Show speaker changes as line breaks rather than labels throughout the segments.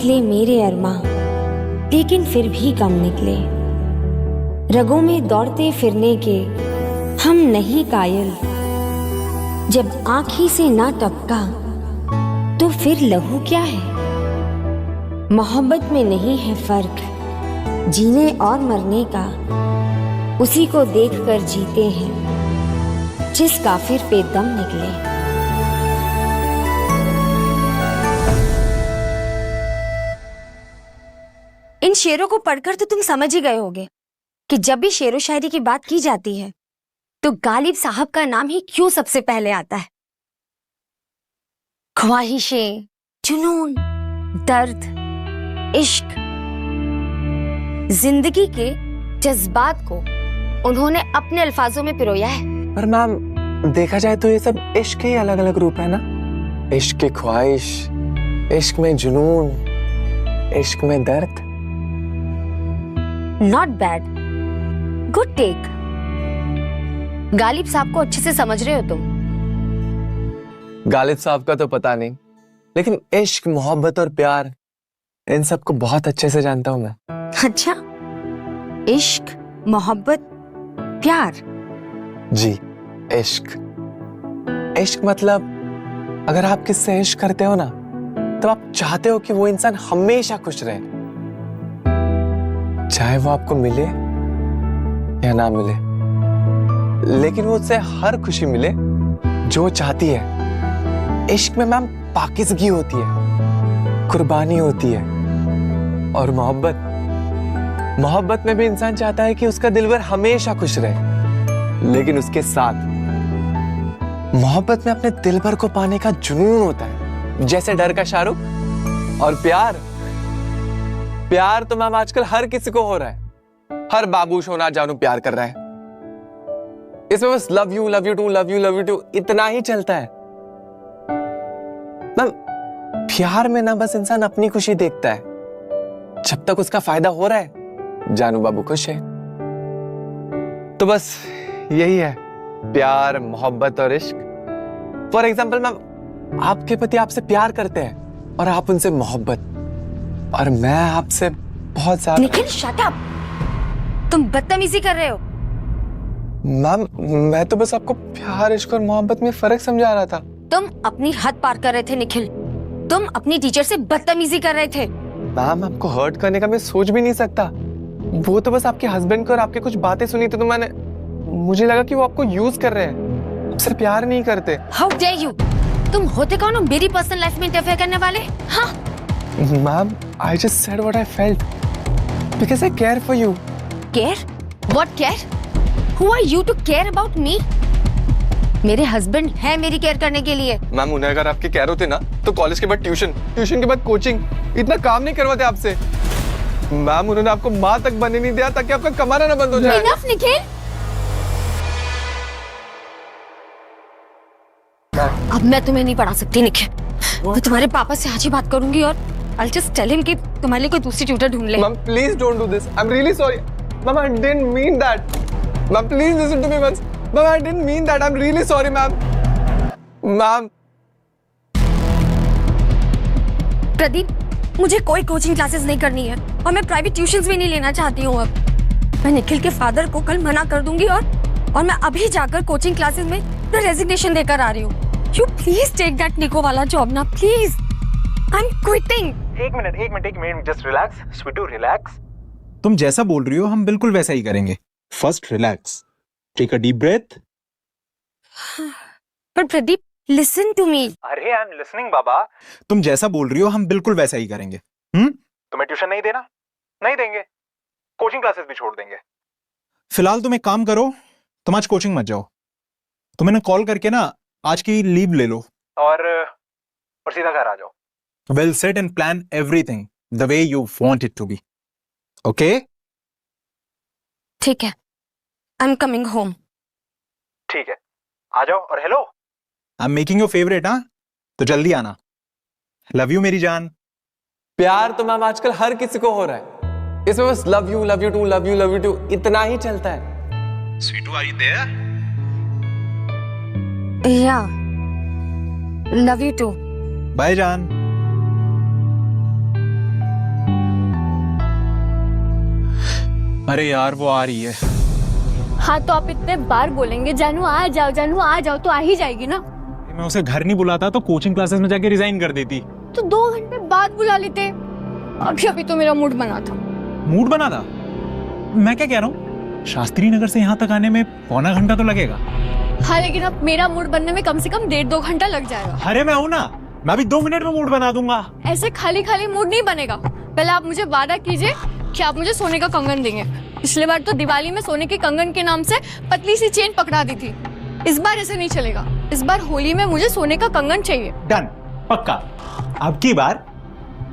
निकले मेरे अरमा, लेकिन फिर भी कम निकले। रगों में दौड़ते फिरने के हम नहीं कायल। जब आँख ही से ना टपका तो फिर लहू क्या है। मोहब्बत में नहीं है फर्क जीने और मरने का, उसी को देखकर जीते हैं जिस काफिर पे दम निकले। इन शेरों को पढ़कर तो तुम समझ ही गए होगे कि जब भी शेरो शायरी की बात की जाती है तो गालिब साहब का नाम ही क्यों सबसे पहले आता है। ख्वाहिशें, जुनून, दर्द, इश्क, जिंदगी के जज्बात को उन्होंने अपने अल्फाजों में पिरोया है।
पर मैम देखा जाए तो ये सब इश्क के ही अलग अलग रूप है ना। इश्क की ख्वाहिश, इश्क में जुनून, इश्क में दर्द।
Not bad, good take. Ghalib साहब को अच्छे से समझ रहे हो तुम।
गालिब साहब का तो पता नहीं, लेकिन इश्क, मोहब्बत और प्यार इन सबको बहुत अच्छे से जानता हूं मैं।
अच्छा, इश्क, मोहब्बत, प्यार।
जी, इश्क। इश्क मतलब अगर आप किससे इश्क करते हो ना तो आप चाहते हो कि वो इंसान हमेशा खुश रहे, चाहे वो आपको मिले या ना मिले, लेकिन वो उससे हर खुशी मिले जो चाहती है। इश्क में मैम पाकीज़गी होती है, कुर्बानी होती है। और मोहब्बत में भी इंसान चाहता है कि उसका दिलबर हमेशा खुश रहे, लेकिन उसके साथ मोहब्बत में अपने दिलबर को पाने का जुनून होता है, जैसे डर का शाहरुख। और प्यार तो मैम आजकल हर किसी को हो रहा है। हर बाबू सोना जानू प्यार कर रहा है। इसमें बस love you too, love you too इतना ही चलता है। मैम प्यार में ना बस इंसान अपनी खुशी देखता है, जब तक उसका फायदा हो रहा है जानू बाबू खुश है। तो बस यही है प्यार, मोहब्बत और इश्क। फॉर एग्जाम्पल मैम आपके पति आपसे प्यार करते हैं और आप उनसे मोहब्बत, और मैं आपसे बहुत ज्यादा।
निखिल शट अप, तुम बदतमीजी कर रहे हो।
मैम मैं तो बस आपको प्यार, इश्क और मोहब्बत में फर्क समझा रहा था।
तुम अपनी हद पार कर रहे थे निखिल, तुम अपनी टीचर से बदतमीजी कर रहे थे।
मैम आपको हर्ट करने का मैं सोच भी नहीं सकता। वो तो बस आपके हस्बैंड को और आपके कुछ बातें सुनी थी तो मुझे लगा कि वो आपको यूज कर रहे हैं, सिर्फ प्यार नहीं करते।
हाउ डेयर यू, तुम होते कौन हो मेरी पर्सनल लाइफ में इंटरफेयर करने वाले। हाँ
ma'am I just said what I felt because I care for you.
Care? What care? Who are you to care about me? मेरे हस्बैंड है मेरी केयर करने के लिए।
मैम उन्हें अगर आपके केयर होते ना तो कॉलेज के बाद ट्यूशन के बाद कोचिंग, इतना काम नहीं करवाते आपसे। मैम उन्होंने आपको माँ तक बनने नहीं दिया ताकि आपका कमाना ना बंद हो जाए।
Enough, निखिल। अब मैं तुम्हें नहीं पढ़ा सकती निखिल, मैं तुम्हारे पापा से आज ही बात करूंगी और I'll just tell him कि तुम्हारे लिए कोई दूसरी ट्यूटर ढूंढ ले।
Ma'am, please don't do this. I'm really sorry. Ma'am, I didn't mean that. Ma'am, please listen to me once. Ma'am, I didn't mean that. I'm really sorry, ma'am. Ma'am.
Pradeep, मुझे कोई coaching classes नहीं करनी है और मैं private tuitions भी नहीं लेना चाहती हूँ। अब मैं निखिल के फादर को कल मना कर दूंगी और मैं अभी जाकर कोचिंग क्लासेस में रेजिग्नेशन देकर आ रही हूँ। You please take that निको वाला जॉब ना, please. I'm quitting.
एक minute, just relax, Sweetu relax.
तुम जैसा बोल रही हो हम बिल्कुल वैसा ही करेंगे। First relax, take a deep breath.
पर प्रदीप, listen to me.
अरे आई एम लिसनिंग बाबा।
तुम जैसा बोल रही हो हम बिल्कुल वैसा ही करेंगे।
तुम्हें ट्यूशन नहीं देना? नहीं देंगे। कोचिंग क्लासेस भी छोड़ देंगे।
फिलहाल तुम एक काम करो, तुम आज कोचिंग मत जाओ। तुम इन्हें कॉल करके ना आज की लीव ले लो
और सीधा घर आ जाओ।
We'll sit and plan everything the way you want it to be. Okay?
ठीक है, I'm coming home.
ठीक है, आ जाओ। और hello,
I'm making your favorite, हाँ? तो जल्दी आना। Love you मेरी जान।
प्यार तो मैम आजकल हर किसी को हो रहा है। इसमें बस love you too, love you too इतना ही चलता है।
Sweetu, are you there?
Yeah. Love you too.
Bye जान। अरे यार वो आ रही है।
हाँ तो आप इतने बार बोलेंगे जानू आ जाओ, जानू आ जाओ, तो आ ही जाएगी ना।
मैं उसे घर नहीं बुलाता तो कोचिंग क्लासेस में जाके रिजाइन कर देती।
तो 2 घंटे बाद बुला लेते। अभी अभी तो मेरा मूड बना था।
मूड बना था? मैं क्या कह रहा हूँ, शास्त्री नगर से यहाँ तक आने में पौना घंटा तो लगेगा।
हाँ लेकिन अब मेरा मूड बनने में कम से कम 1.5-2 घंटा लग जाएगा।
अरे मैं हूं ना, मैं भी 2 मिनट में मूड बना दूंगा।
ऐसे खाली खाली मूड नहीं बनेगा। पहले आप मुझे वादा कीजिए कि आप मुझे सोने का कंगन देंगे। पिछले बार तो दिवाली में सोने के कंगन के नाम से पतली सी चेन पकड़ा दी थी। इस बार ऐसे नहीं चलेगा। इस बार होली में मुझे सोने का कंगन चाहिए।
डन, पक्का। अब की बार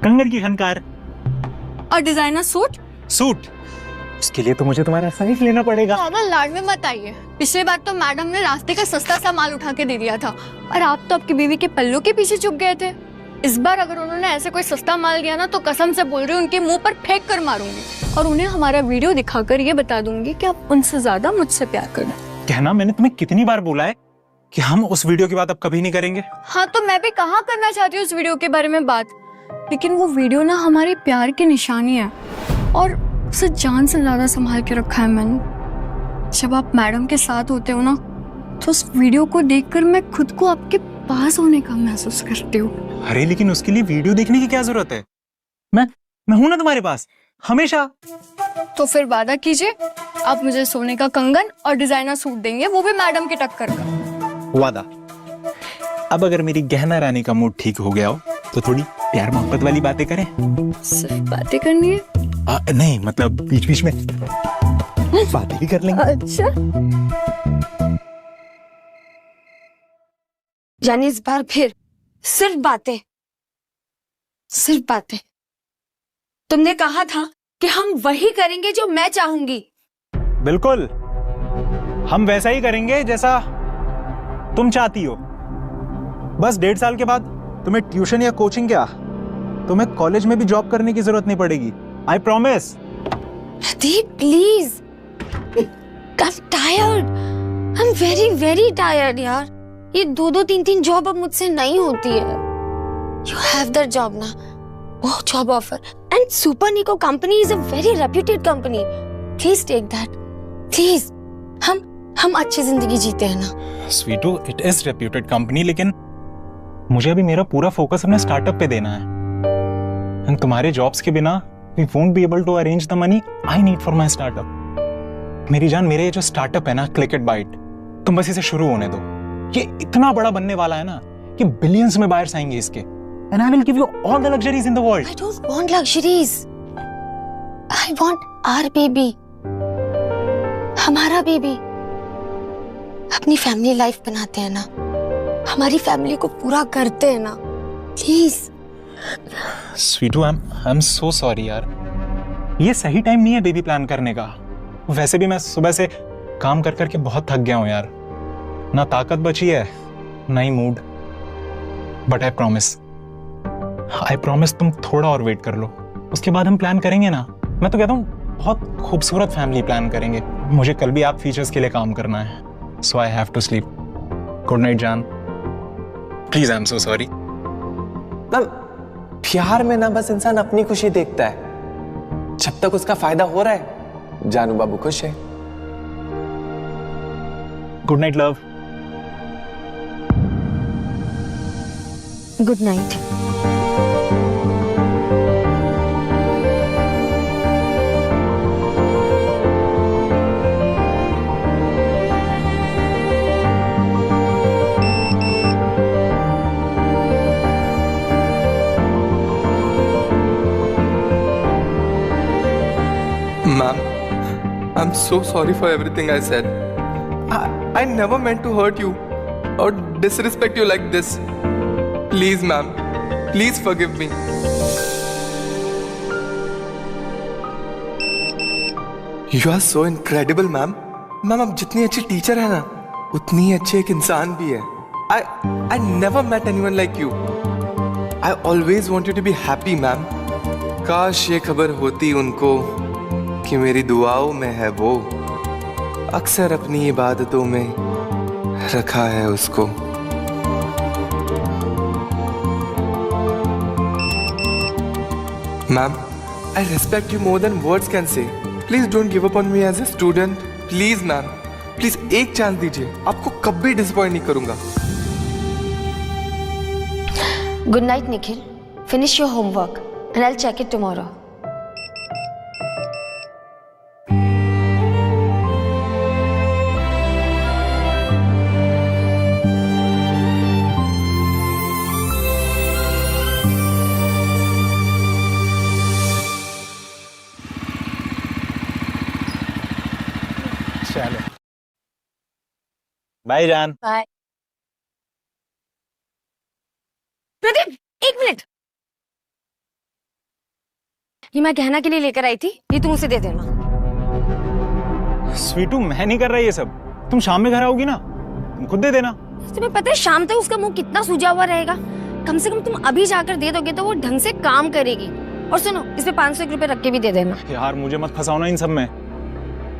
कंगन की खनकार
और डिजाइनर सूट।
उसके लिए तो मुझे तुम्हारा साइज लेना पड़ेगा।
ज्यादा लाड में मत आइए। पिछले बार तो मैडम ने रास्ते का सस्ता सा माल उठा के दे दिया था और आप तो आपकी बीवी के पल्लों के पीछे चुप गए थे। इस बार अगर उन्होंने ऐसे कोई सस्ता माल दिया ना तो कसम से बोल रही हूँ उनके मुंह पर फेंक कर मारूंगी और उन्हें हमारा वीडियो दिखाकर ये बता दूंगी कि आप उनसे ज्यादा मुझसे प्यार करना।
कहना मैंने तुम्हें कितनी बार बोला है कि हम उस वीडियो की बात अब कभी नहीं करेंगे।
हाँ तो मैं भी कहाँ करना चाहती हूँ उस वीडियो के बारे में बात, लेकिन वो वीडियो ना हमारे प्यार की निशानी है और उसे जान से ज्यादा संभाल के रखा है मैंने। जब आप मैडम के साथ होते हो ना तो उस वीडियो को देखकर मैं खुद को आपके पास होने का महसूस करती हूँ।
अरे लेकिन उसके लिए वीडियो देखने की क्या जरूरत है? मैं हूं ना तुम्हारे पास हमेशा।
तो फिर वादा कीजिए आप मुझे सोने का कंगन और डिजाइनर सूट देंगे, वो भी मैडम के टक्कर का।
वादा। अब अगर मेरी गहना रानी का मूड ठीक हो गया हो तो थोड़ी प्यार मोहब्बत वाली बातें करें।
सिर्फ बातें करनी है?
नहीं मतलब बीच बीच में बातें भी कर लेंगे।
अच्छा
यानी इस बार फिर सिर्फ बातें, सिर्फ बातें। तुमने कहा था कि हम वही करेंगे जो मैं चाहूंगी।
बिल्कुल, हम वैसा ही करेंगे जैसा तुम चाहती हो। बस 1.5 साल के बाद तुम्हें ट्यूशन या कोचिंग क्या, तुम्हें कॉलेज में भी जॉब करने की जरूरत नहीं पड़ेगी। I promise.
Pradeep please, I'm tired. I'm very very tired यार। ये 2-2 3-3 जॉब अब मुझसे नहीं होती है। You have that job ना, वो job offer and Super Nico company is a very reputed company. Please take that. Please, हम अच्छी जिंदगी जीते हैं ना।
Sweetu, it is reputed company, लेकिन मुझे अभी मेरा पूरा फोकस अपने स्टार्टअप पे देना है। एंड तुम्हारे जॉब्स के बिना we won't be able to arrange the money I need for my startup. मेरी जान, मेरे ये जो स्टार्टअप है ना, क्लिक इट बाइट, तुम बस इसे शुरू होने दो। ये इतना बड़ा बनने वाला है ना कि बिलियंस में बायर्स आएंगे इसके। And I will give you all the luxuries in the world.
I don't want luxuries. I want our baby. हमारा बेबी। अपनी फैमिली लाइफ बनाते हैं ना, हमारी फैमिली को पूरा करते हैं ना। Please.
Sweetu, I am so sorry यार। ये सही टाइम नहीं है बेबी प्लान करने का। वैसे भी मैं सुबह से काम कर करके बहुत थक गया हूं यार। ना ताकत बची है ना ही मूड। बट आई प्रॉमिस तुम थोड़ा और वेट कर लो, उसके बाद हम प्लान करेंगे ना। मैं तो कहता हूँ बहुत खूबसूरत फैमिली प्लान करेंगे। मुझे कल भी आप फीचर्स के लिए काम करना है, so I have to sleep. Good night जान। Please, I am so sorry.
प्यार में ना बस इंसान अपनी खुशी देखता है। जब तक उसका फायदा हो रहा है, जानू बाबू खुश है।
Good night love.
Good night.
Ma'am, I'm so sorry for everything I said. I never meant to hurt you or disrespect you like this. Please, ma'am, please forgive me. You are so incredible, ma'am. Ma'am, आप जितनी अच्छी teacher है ना, उतनी अच्छी एक इंसान भी है. I never met anyone like you. I always want you to be happy, ma'am. काश ये खबर होती उनको कि मेरी दुआओं में है वो, अक्सर अपनी इबादतों में रखा है उसको। Ma'am, I respect you more than words can say. Please don't give up on me as a student, please ma'am, please एक चांस दीजिए, आपको कभी डिसअपॉइंट नहीं करूंगा।
Good night Nikhil, finish your homework and I will check it tomorrow.
चलो bye जान।
Bye. Pradeep, एक minute, ये मैं गहना के लिए लेकर आई थी, ये तुम उसे दे देना।
स्वीटू, मैं नहीं कर रहा ये सब, तुम शाम में घर आओगी ना, तुम खुद दे देना।
तुम्हें पता है शाम तक उसका मुंह कितना सूजा हुआ रहेगा? कम से कम तुम अभी जाकर दे दोगे तो वो ढंग से काम करेगी। और सुनो, इसमें 501 रुपए रख के भी दे देना।
यार मुझे मत फंसाओ ना इन सब में।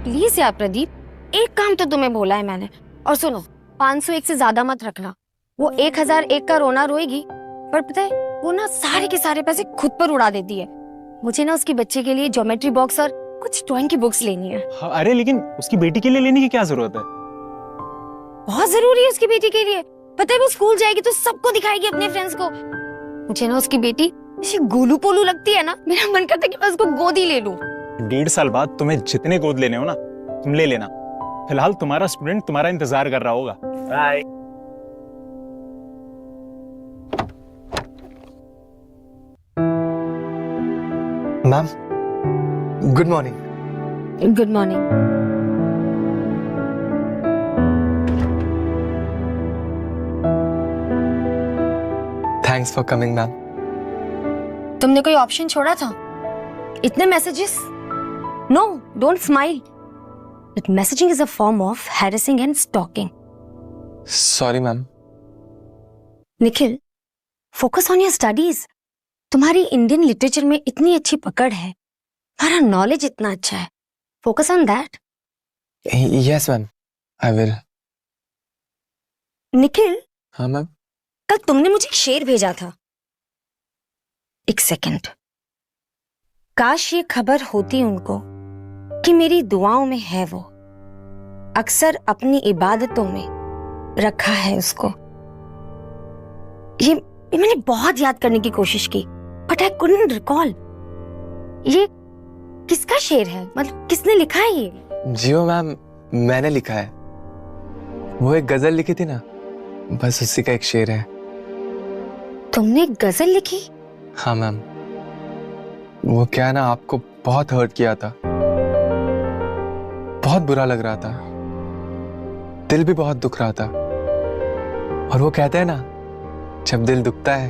प्लीज यार प्रदीप, एक काम तो तुम्हें बोला है मैंने। और सुनो, 501 से ज्यादा मत रखना, वो 1001 का रोना रोएगी, पर पता है वो ना सारे के सारे पैसे खुद पर उड़ा देती है। मुझे ना उसके बच्चे के लिए ज्योमेट्री बॉक्स और कुछ ड्राइंग की बुक्स लेनी है।
अरे लेकिन उसकी बेटी के लिए लेने की क्या जरूरत है?
बहुत जरूरी है उसकी बेटी के लिए। पता है वो स्कूल जाएगी तो सबको दिखाएगी अपने फ्रेंड्स को। मुझे ना उसकी बेटी ऐसी गोलू पोलू लगती है ना, मेरा मन करता है कि मैं उसको गोद ही ले लूं।
1.5 साल बाद तुम्हें जितने गोद लेने हो ना तुम ले लेना। फिलहाल तुम्हारा स्टूडेंट तुम्हारा इंतजार कर रहा होगा। Bye.
Ma'am, good morning.
Good morning.
Thanks for coming ma'am.
तुमने कोई ऑप्शन छोड़ा था? इतने messages? No, don't smile. But messaging is a form of harassing and stalking.
Sorry ma'am.
Nikhil, focus on your studies. तुम्हारी इंडियन लिटरेचर में इतनी अच्छी पकड़ है, तुम्हारा नॉलेज इतना अच्छा है, focus on that.
Yes ma'am, I will.
Nikhil,
हाँ मैम।
कल तुमने मुझे एक शेर भेजा था। एक सेकंड, काश ये खबर होती उनको कि मेरी दुआओं में है वो, अक्सर अपनी इबादतों में रखा है उसको। ये मैंने बहुत याद करने की कोशिश की, बट आई कुडंट रिकॉल। ये किसका शेर है? मतलब किसने लिखा है ये?
जियो मैम, मैंने लिखा है। वो एक गजल लिखी थी ना, बस उसी का एक शेर है।
तुमने एक गजल लिखी?
हाँ मैम। वो क्या ना, आपको बहुत हर्ट किया था, बहुत बुरा लग रहा था, दिल भी बहुत दुख रहा था। और वो कहते हैं ना, जब दिल दुखता है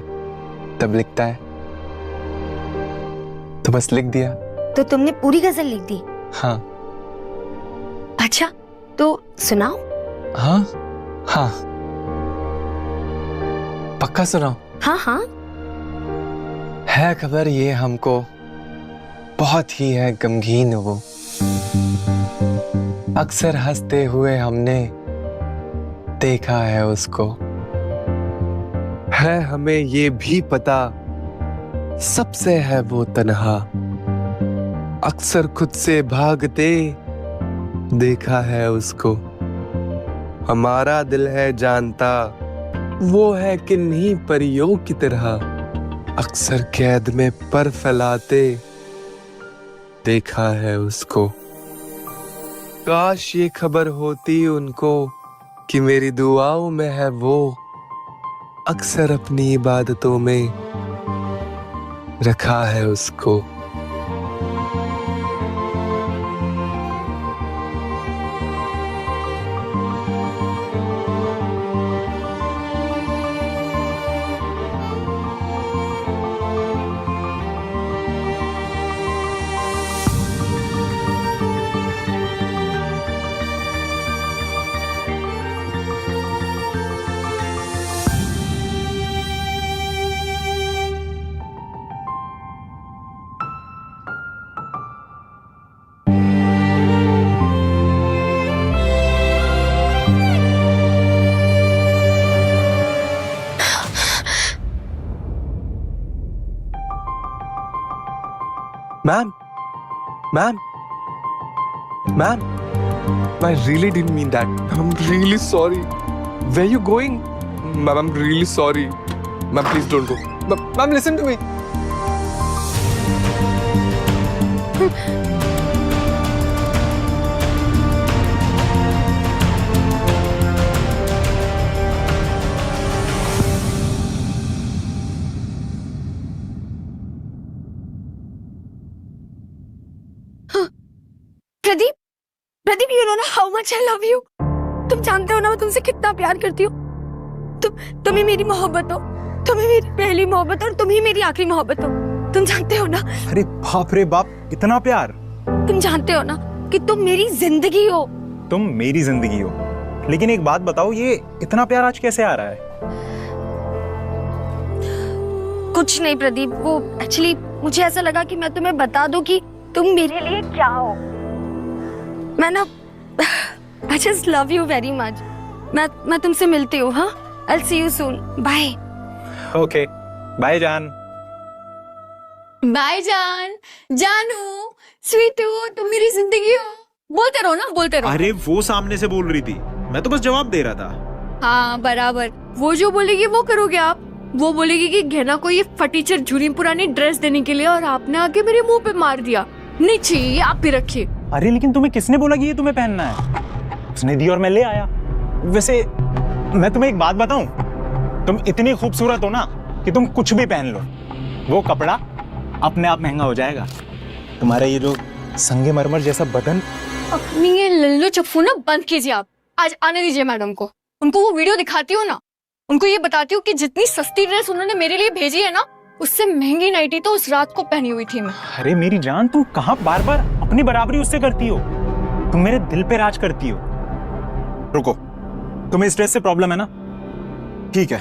तब लिखता है, तो बस लिख दिया।
तो तुमने पूरी गजल लिख दी?
हाँ।
अच्छा, तो सुनाओ।
हाँ हाँ, पक्का सुनाओ।
हाँ हाँ।
है खबर ये हमको, बहुत ही है गमगीन वो, अक्सर हंसते हुए हमने देखा है उसको। है हमें ये भी पता, सबसे है वो तन्हा, अक्सर खुद से भागते देखा है उसको। हमारा दिल है जानता, वो है किन्हीं परियों की तरह, अक्सर कैद में पर फैलाते देखा है उसको। काश ये खबर होती उनको कि मेरी दुआओं में है वो, अक्सर अपनी इबादतों में रखा है उसको। Ma'am, ma'am, Ma'am, I really didn't mean that. I'm really sorry. Where are you going? Ma'am, I'm really sorry. Ma'am, please don't go.
Ma'am, listen to me.
Pradeep, Pradeep, you know ना how much I love you. तुम जानते हो ना मैं तुमसे कितना प्यार करती हूँ। तुम ही मेरी मोहब्बत हो, तुम ही मेरी पहली मोहब्बत और तुम ही मेरी आखिरी मोहब्बत हो। तुम जानते हो ना।
अरे बाप रे बाप, इतना प्यार।
तुम जानते हो ना कि तुम मेरी जिंदगी हो।
तुम मेरी जिंदगी हो, लेकिन एक बात बताओ, ये इतना प्यार आज कैसे आ रहा है?
कुछ नहीं प्रदीप, वो एक्चुअली मुझे ऐसा लगा कि मैं तुम्हें बता दूं कि तुम मेरे लिए क्या हो। मैं ना I just love you very much। मैं तुमसे मिलती हूँ। हाँ, I'll see you soon। Bye।
Okay, bye जान।
बाय जान, जानू, स्वीटू, तुम मेरी जिंदगी हो। बोलते रहो ना, बोलते रहो।
अरे वो सामने से बोल रही थी, मैं तो बस जवाब दे रहा था।
हाँ बराबर, वो जो बोलेगी वो करोगे आप। वो बोलेगी कि घेना को ये फटीचर झूरी पुरानी ड्रेस देने के लिए और आपने आके मेरे मुंह पे मार दिया। नहीं चाहिए, आप भी रखिए।
अरे लेकिन तुम्हें किसने बोला कि ये तुम्हें पहनना है? उसने दी और मैं ले आया। वैसे मैं तुम्हें एक बात बताऊं, तुम इतनी खूबसूरत हो ना कि तुम कुछ भी पहन लो, वो कपड़ा अपने आप महंगा हो जाएगा। तुम्हारा ये जो संगमरमर जैसा बदन।
अपनी ये लल्लू चप्पू ना बंद कीजिए आप। आज आने दीजिए मैडम को। उनको वो वीडियो दिखाती हो ना, उनको ये बताती हूँ कि जितनी सस्ती ड्रेस उन्होंने मेरे लिए भेजी है ना, उससे महंगी नाइटी तो उस रात को पहनी हुई थी मैं।
अरे मेरी जान, तुम कहाँ बार बार अपनी बराबरी उससे करती हो? तुम मेरे दिल पे राज करती हो। रुको, तुम्हें इस ड्रेस से प्रॉब्लम है ना? ठीक है,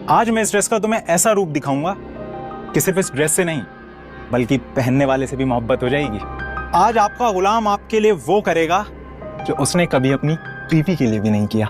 आज मैं इस ड्रेस का तुम्हें ऐसा रूप दिखाऊंगा कि सिर्फ इस ड्रेस से नहीं बल्कि पहनने वाले से भी मोहब्बत हो जाएगी। आज आपका गुलाम आपके लिए वो करेगा जो उसने कभी अपनी बीवी के लिए भी नहीं किया।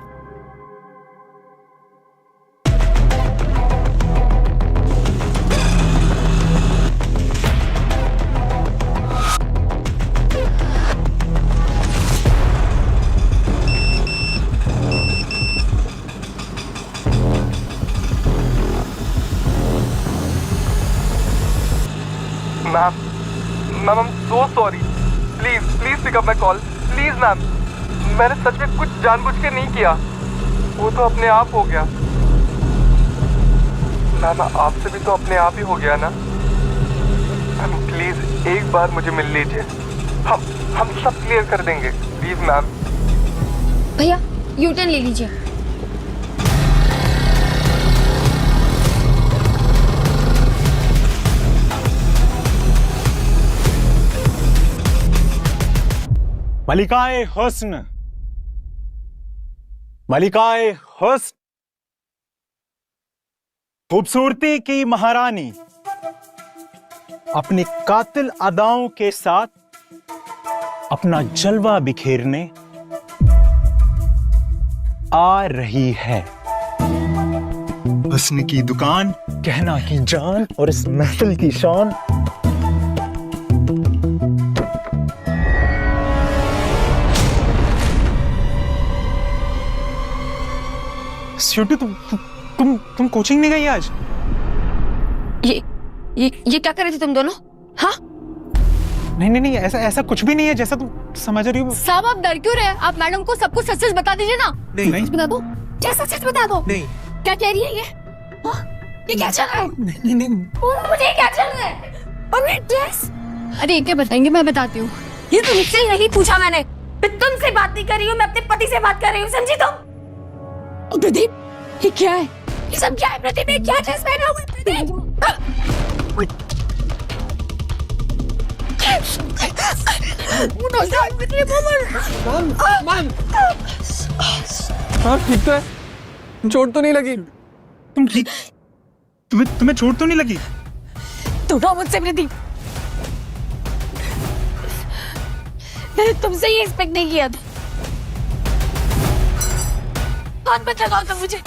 Ma'am, I'm so sorry। Please pick up my call। Please ma'am, मैंने सच में कुछ जानबूझ के नहीं किया, वो तो अपने आप हो गया। मैम, आपसे भी तो अपने आप ही हो गया ना। मैम प्लीज एक बार मुझे मिल लीजिए, हम सब क्लियर कर देंगे। Please ma'am.
भैया यू टर्न ले लीजिए।
मलिकाए हुस्न, मलिकाए हुस्न, खूबसूरती की महारानी अपनी कातिल अदाओं के साथ अपना जलवा बिखेरने आ रही है। हुस्न की दुकान, कहना की जान और इस महफिल की शान। स्वीटी, तुम कोचिंग नहीं गई आज?
ये क्या कर रहे थे तुम दोनों? हाँ?
नहीं, ऐसा कुछ भी नहीं है जैसा तुम समझ रही हो।
साहब आप डर क्यों रहे हैं? आप मैडम को सब कुछ सच सच बता दीजिए ना।
नहीं
बता दो, जैसा सच बता दो।
नहीं।
क्या कह रही है ये? हाँ? ये क्या चल रहा है? नहीं। मुझे क्या चल रहा है? और ये ड्रेस? अरे ये क्या बताएंगे, मैं बताती हूँ।
ये तुमसे नहीं पूछा मैंने। मैं तुमसे बात नहीं कर रही हूँ, मैं अपने पति से बात कर रही हूँ, समझी तुम?
प्रदीप, ये क्या है? ये सब क्या है प्रदीप? ये क्या ड्रेस पहना हुआ है प्रदीप?
हाँ ठीक तो है, चोट तो नहीं लगी?
तुम ठीक? तुम्हें चोट तो नहीं लगी?
तुम रो मुझसे प्रदीप, मैंने तुमसे ये एक्सपेक्ट नहीं किया था। हाथ मत लगाओ तुम मुझे।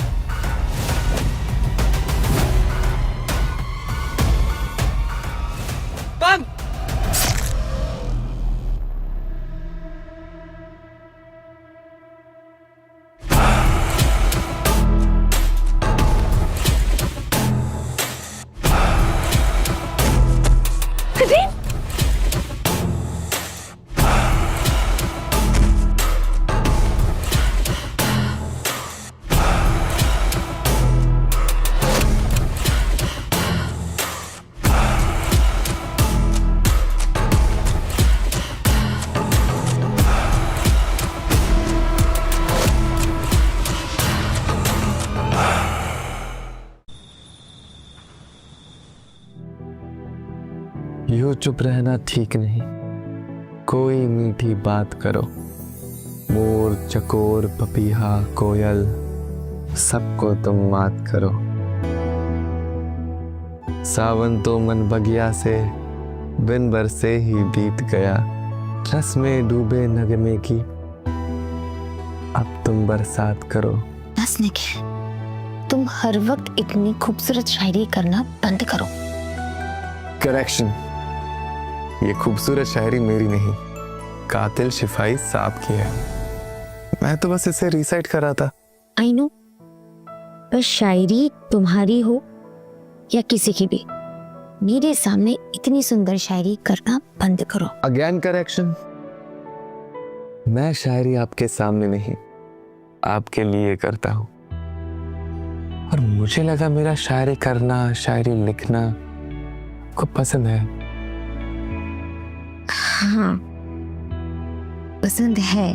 यूं चुप रहना ठीक नहीं, कोई मीठी बात करो। मोर चकोर पपीहा कोयल सबको तुम मात करो। सावन तो मन बगिया से बिन बरसे ही बीत गया, रस में डूबे नगमे की अब तुम बरसात करो।
बस निखिल, तुम हर वक्त इतनी खूबसूरत शायरी करना बंद करो।
करेक्शन, ये खूबसूरत शायरी मेरी नहीं, कातिल शिफाई साहब की है। मैं तो बस इसे रिसाइट कर रहा था।
आई नो, पर शायरी तुम्हारी हो या किसी की भी, मेरे सामने इतनी सुंदर शायरी करना बंद करो।
अगेन करेक्शन, मैं शायरी आपके सामने नहीं, आपके लिए करता हूं। और मुझे लगा मेरा शायरी करना, शायरी लिखना आपको पसंद है।
हाँ, पसंद है,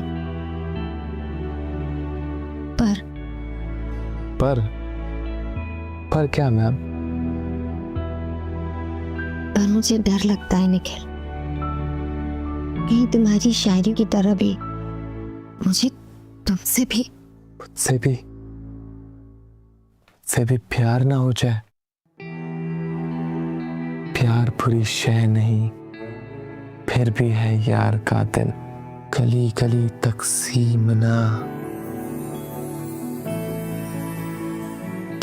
पर क्या मैम?
पर मुझे डर लगता है निखिल, कहीं तुम्हारी शायरी की तरह भी मुझे तुमसे भी
प्यार ना हो जाए। प्यार बुरी शय नहीं, फिर भी है यार कातिल, कली कली तकसीमना।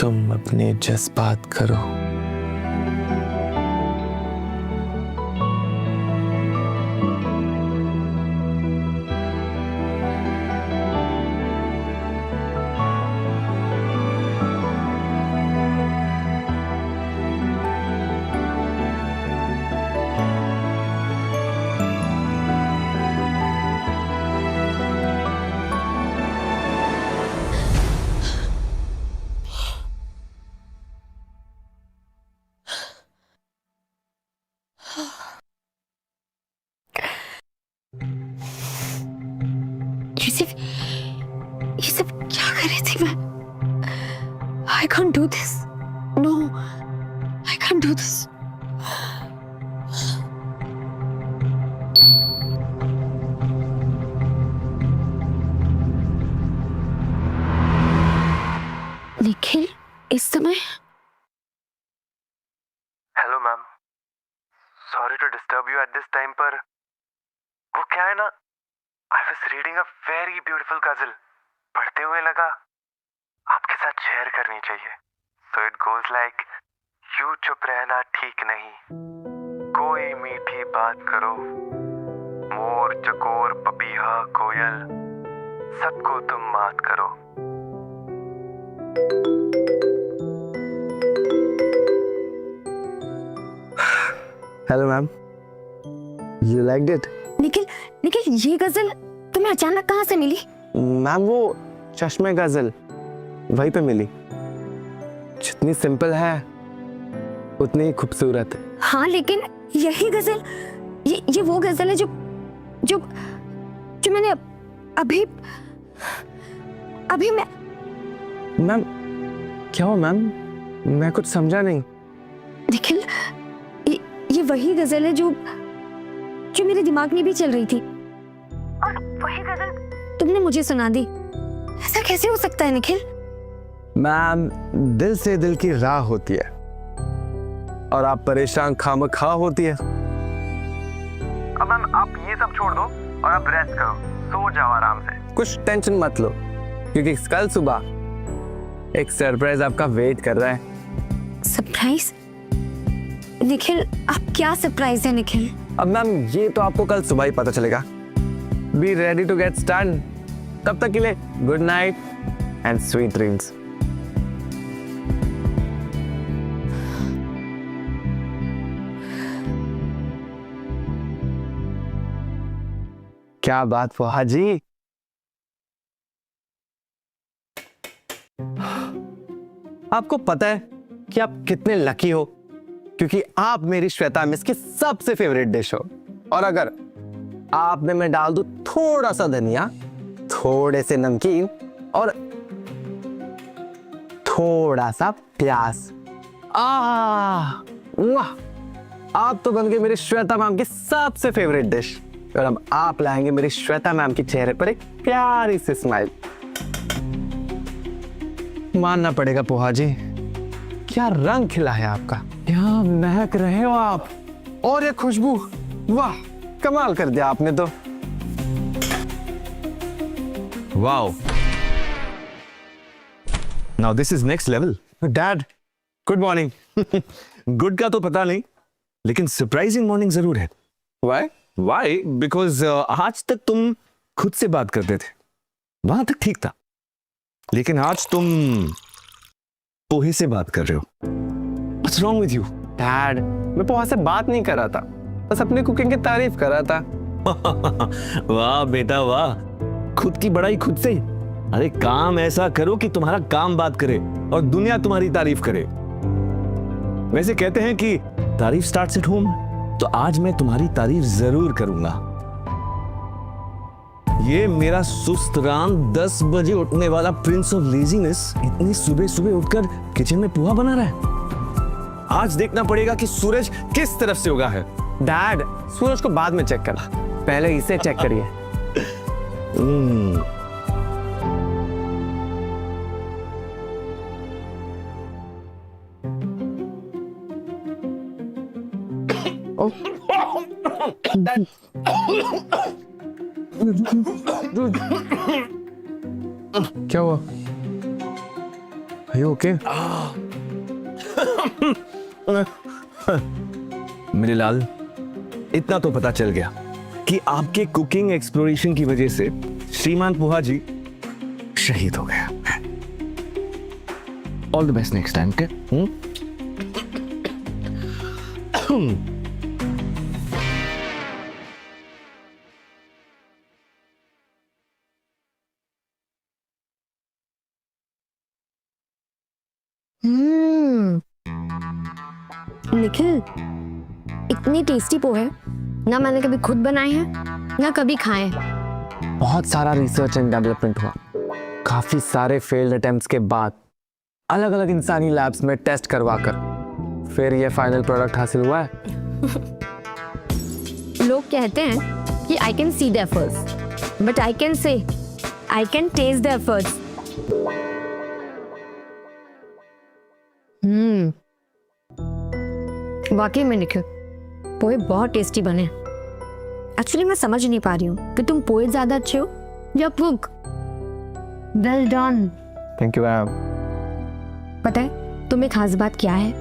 तुम अपने जज्बात करो।
ये सब क्या कर रही थी मैं? I can't do this. No, I can't do this. Nikhil, इस समय?
Hello ma'am, sorry to disturb you at this time, पर वो क्या है ना, I was reading a very beautiful ghazal, पढ़ते हुए लगा आपके साथ शेयर करनी चाहिए। सो इट गोज लाइक, यूं चुप रहना ठीक नहीं, कोई मीठी बात करो। मोर चकोर पपीहा कोयल सबको तुम मात करो। Hello ma'am, you liked it?
Nikhil, ये गजल तुम्हें अचानक कहाँ से मिली?
मैम, वो चश्मे गजल वहीं पे मिली। जितनी सिंपल है उतनी ही खूबसूरत।
हाँ, लेकिन यही गजल, ये वो गजल है जो जो जो मैंने अभी
मैम, क्या हुआ मैम? मैं कुछ समझा नहीं।
निखिल, ये वही गजल है जो मेरे दिमाग में भी चल रही थी, और वही गजल तुमने मुझे सुना दी। ऐसा कैसे हो सकता है निखिल?
मैम, दिल से दिल की राह होती है, और आप परेशान खामखा होती है। अब मैम, आप ये सब छोड़ दो और आप रेस्ट करो, सो जाओ आराम से। कुछ टेंशन मत लो, क्योंकि कल सुबह एक सरप्राइज आपका वेट कर रहा है।
सरप्राइज? निखिल, आप क्या सरप्राइज है निखिल?
अब मैम, ये तो आपको कल सुबह ही पता चलेगा। Be ready to get start. तब तक के लिए good night and sweet dreams. क्या बात फुहा जी, आपको पता है कि आप कितने लकी हो, क्योंकि आप मेरी श्वेता मिस की सबसे फेवरेट डिश हो। और अगर आप में मैं डाल दूं थोड़ा सा धनिया, थोड़े से नमकीन और थोड़ा सा प्याज, वाह, आप तो बन गए मेरी श्वेता मैम की सबसे फेवरेट डिश, और अब आप लाएंगे मेरी श्वेता मैम के चेहरे पर एक प्यारी सी स्माइल। मानना पड़ेगा पोहा जी, क्या रंग खिला है आपका, क्या महक रहे हो आप, और ये खुशबू, वाह कमाल कर दिया आपने तो।
Wow, now this is next level.
Dad good morning.
Good का तो पता नहीं, लेकिन सरप्राइजिंग मॉर्निंग जरूर है।
वाई?
वाई? बिकॉज आज तक तुम खुद से बात करते थे, वहां तक ठीक था, लेकिन आज तुम पोहे से बात कर रहे हो। What's wrong with you?
Dad मैं पोहा से बात नहीं कर रहा था, बस अपनी कुकिंग की तारीफ कर रहा था।
वाह बेटा वाह, खुद की बड़ाई खुद से। अरे काम ऐसा करो कि तुम्हारा काम बात करे और दुनिया तुम्हारी तारीफ करे। वैसे कहते हैं कि तारीफ स्टार्ट्स एट होम, तो आज मैं तुम्हारी तारीफ जरूर करूंगा। ये मेरा सुस्त राम 10 बजे उठने वाला प्रिंस ऑफ लेजीनेस इतनी सुबह सुबह उठकर किचन में पोहा बना रहा है। आज देखना पड़ेगा कि सूरज किस तरफ से उगा है।
डैड सूरज को बाद में चेक करना, पहले इसे चेक करिए। क्या हुआ? ओके?
मेरे लाल, इतना तो पता चल गया कि आपके कुकिंग एक्सप्लोरेशन की वजह से श्रीमान पोहा जी शहीद हो गया। All the best next time के।
निखिल, इतनी टेस्टी पोहे ना मैंने कभी खुद बनाए हैं ना कभी खाए हैं।
बहुत सारा रिसर्च एंड डेवलपमेंट हुआ, काफी सारे फेल्ड अटेम्प्ट्स के बाद अलग अलग इंसानी लैब्स में टेस्ट करवाकर फिर ये फाइनल प्रोडक्ट हासिल हुआ है।
लोग कहते हैं कि I can see the efforts, but I can say I can taste the efforts. वाकई में निखिल, पोहे बहुत टेस्टी बने। एक्चुअली मैं समझ नहीं पा रही हूँ कि तुम पोहे ज्यादा अच्छे हो या cook. Well done.
Thank you ma'am.
पता है तुम्हें खास बात क्या है,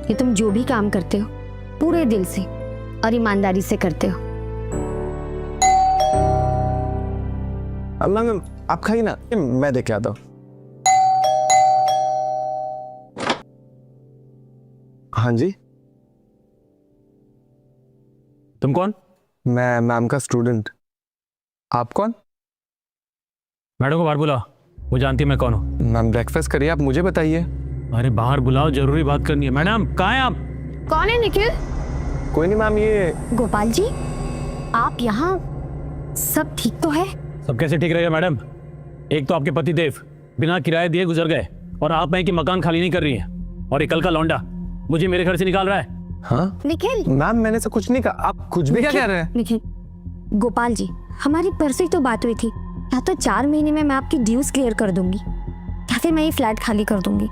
कि तुम जो भी काम करते हो पूरे दिल से और ईमानदारी से करते हो।
मैम आप खाइए ना, मैं देख के आता हूँ। हाँ जी,
तुम कौन?
मैं मैम का स्टूडेंट। आप कौन?
मैडम को बाहर बुलाओ, वो जानती है मैं कौन हूँ।
मैम ब्रेकफास्ट करिए, आप मुझे बताइए।
अरे बाहर बुलाओ, जरूरी बात करनी है। मैडम कहाँ हैं आप?
कौन है निखिल?
कोई नहीं मैम, ये
गोपाल जी आप यहाँ, सब ठीक तो है?
सब कैसे ठीक रहेगा मैडम? एक तो आपके पति देव बिना किराए दिए गुजर गए, और आप हैं कि मकान खाली नहीं कर रही हैं, और ये कल का लौंडा मुझे मेरे घर से निकाल रहा है।
हाँ
निखिल,
मैम मैंने से कुछ नहीं कहा, आप कुछ भी क्या कह रहे हैं?
निखिल, गोपाल जी हमारी परसों ही तो बात हुई थी, या तो 4 महीने में मैं आपकी ड्यूज क्लियर कर दूंगी या फिर मैं ये फ्लैट खाली कर दूंगी।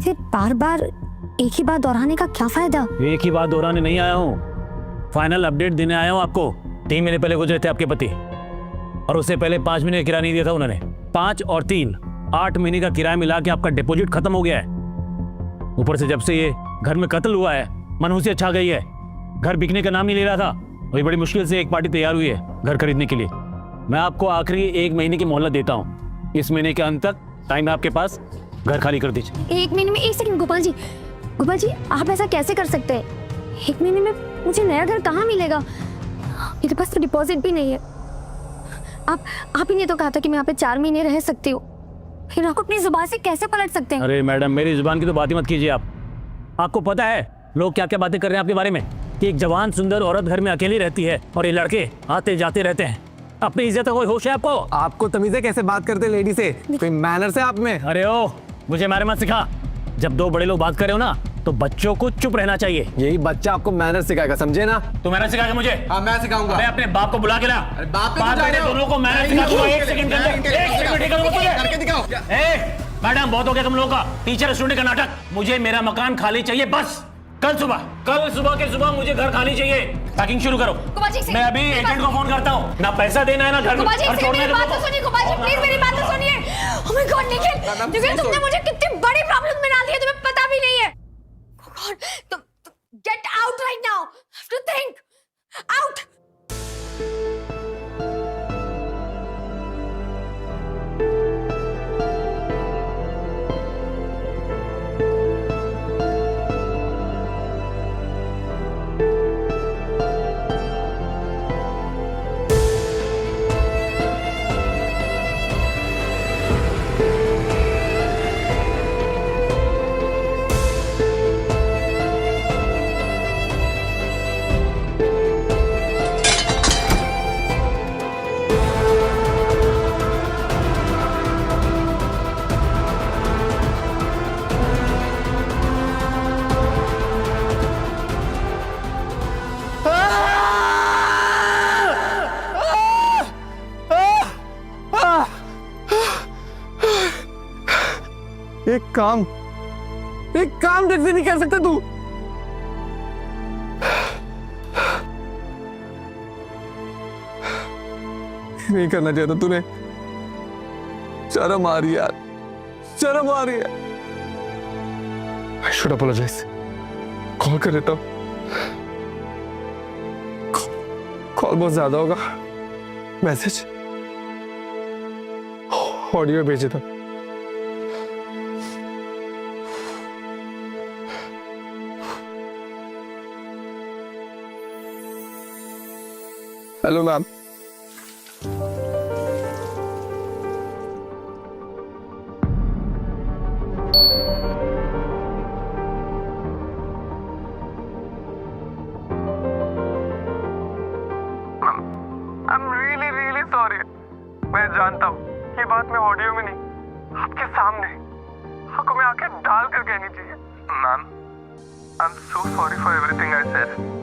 फिर बार बार एक ही बात दोहराने का क्या फायदा?
एक ही बात दोहराने नहीं आया हूँ, फाइनल अपडेट देने आया हूँ आपको। 3 महीने पहले गुजरे थे आपके पति, और उससे पहले 5 महीने का किराया नहीं दिया था उन्होंने। 5 और 3 8 महीने का किराया मिला के आपका डिपॉजिट खत्म हो गया है। ऊपर से जब से ये घर में कत्ल हुआ है, मनहूसियत छा गई है। घर बिकने का नाम नहीं ले रहा था, वही बड़ी मुश्किल से एक पार्टी तैयार हुई है घर खरीदने के लिए। मैं आपको आखिरी 1 महीने की मोहलत देता हूँ, इस महीने के अंत तक टाइम है आपके पास, घर खाली कर दीजिए।
1 महीने में? 1 सेकंड गोपाल जी आप ऐसा कैसे कर सकते हैं? 1 महीने में मुझे नया घर कहाँ मिलेगा? मेरे पास तो डिपॉजिट भी नहीं है। आप ही ने तो कहा था कि मैं यहाँ पे 4 महीने रह सकती हूँ, फिर आप अपनी जुबान से कैसे पलट सकते हैं?
अरे मैडम, मेरी जुबान की तो बात ही मत कीजिए आप। आपको पता है लोग क्या क्या बातें कर रहे हैं आपके बारे में, कि एक जवान सुंदर औरत घर में अकेली रहती है और ये लड़के आते जाते रहते हैं। अपनी इज्जत का कोई होश है आपको?
आपको तमीज है कैसे बात करते लेडी से? कोई मैनर्स है आप में?
अरे ओ, मुझे मैनर मत सिखा। जब 2 बड़े लोग बात कर रहे हो ना, तो बच्चों को चुप रहना चाहिए।
यही बच्चा आपको मैनर सिखाएगा, समझे ना?
तो मैंने सिखाया मुझे?
हाँ मैं सिखाऊंगा।
मैं अपने बाप को बुला के ला।
बाप
बाप बेटे दोनों को मैनर सिखा दूंगा। एक सेकंड के अंदर, एक सेकंड में ठीक करूंगा तुझे।
करके दिखाओ।
मैडम बहुत हो गया तुम लोगों का टीचर स्टूडेंट का नाटक। मुझे मेरा मकान खाली चाहिए बस। कल सुबह के सुबह मुझे घर खाली चाहिए। पैकिंग शुरू करो। मैं अभी एजेंट को फोन करता हूँ। ना पैसा देना है ना घर
मेरी बात तो सुनिए प्लीज, मेरी बात तो सुनिए। ओह माय गॉड निखिल, तुमने मुझे कितनी बड़ी प्रॉब्लम में डाल दिया, तुम्हें पता भी नहीं है। गॉड, तुम get out right now. Have to think out.
एक काम ठीक से नहीं कर सकता तू? नहीं करना चाहता तूने। शर्म आ रही यार, शर्म आ रही है। I should apologize. कॉल कर देता हूँ। कॉल बहुत ज्यादा होगा। मैसेज ऑडियो भेजे था। Hello ma'am.
I'm really sorry. मैं जानता हूँ ये बात मैं ऑडियो में नहीं, आपके सामने आंखों में आंखें डाल कर कहनी चाहिए। Ma'am, I'm so sorry for everything I said.